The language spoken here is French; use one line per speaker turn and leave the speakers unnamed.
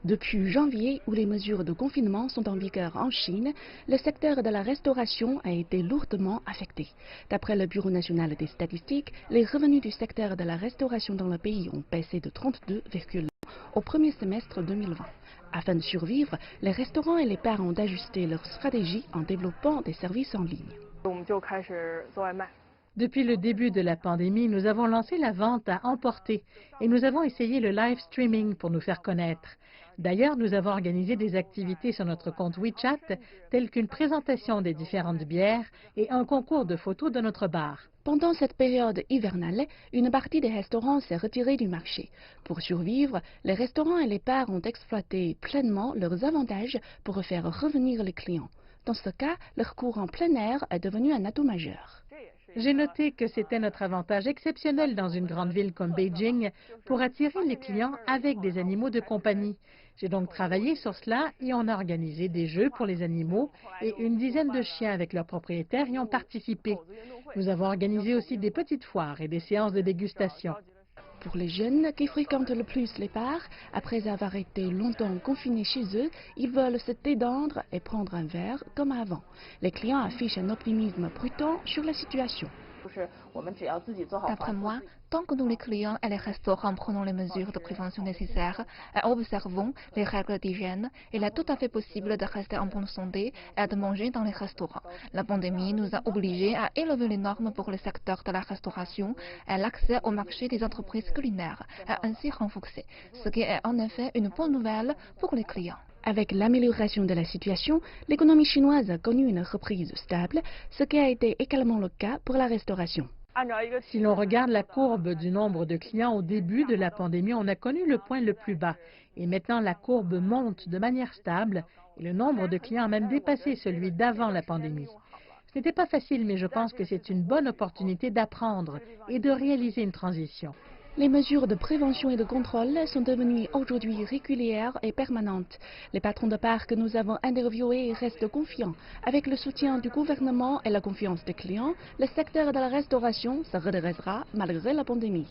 Depuis janvier, où les mesures de confinement sont en vigueur en Chine, le secteur de la restauration a été lourdement affecté. D'après le Bureau national des statistiques, les revenus du secteur de la restauration dans le pays ont baissé de 32,1% au premier semestre 2020. Afin de survivre, les restaurants et les bars ont ajusté leur stratégie en développant des services en ligne.
Depuis le début de la pandémie, nous avons lancé la vente à emporter et nous avons essayé le live streaming pour nous faire connaître. D'ailleurs, nous avons organisé des activités sur notre compte WeChat, telles qu'une présentation des différentes bières et un concours de photos de notre bar.
Pendant cette période hivernale, une partie des restaurants s'est retirée du marché. Pour survivre, les restaurants et les bars ont exploité pleinement leurs avantages pour faire revenir les clients. Dans ce cas, leur cours en plein air est devenu un atout majeur.
J'ai noté que c'était notre avantage exceptionnel dans une grande ville comme Beijing pour attirer les clients avec des animaux de compagnie. J'ai donc travaillé sur cela et on a organisé des jeux pour les animaux et une dizaine de chiens avec leurs propriétaires y ont participé. Nous avons organisé aussi des petites foires et des séances de dégustation.
Pour les jeunes qui fréquentent le plus les bars, après avoir été longtemps confinés chez eux, ils veulent se détendre et prendre un verre comme avant. Les clients affichent un optimisme prudent sur la situation.
D'après moi, tant que nous les clients et les restaurants prenons les mesures de prévention nécessaires et observons les règles d'hygiène, il est tout à fait possible de rester en bonne santé et de manger dans les restaurants. La pandémie nous a obligés à élever les normes pour le secteur de la restauration et l'accès au marché des entreprises culinaires est ainsi renforcé, ce qui est en effet une bonne nouvelle pour les clients.
Avec l'amélioration de la situation, l'économie chinoise a connu une reprise stable, ce qui a été également le cas pour la restauration.
Si l'on regarde la courbe du nombre de clients au début de la pandémie, on a connu le point le plus bas. Et maintenant, la courbe monte de manière stable et le nombre de clients a même dépassé celui d'avant la pandémie. Ce n'était pas facile, mais je pense que c'est une bonne opportunité d'apprendre et de réaliser une transition.
Les mesures de prévention et de contrôle sont devenues aujourd'hui régulières et permanentes. Les patrons de bars que nous avons interviewés restent confiants. Avec le soutien du gouvernement et la confiance des clients, le secteur de la restauration se redressera malgré la pandémie.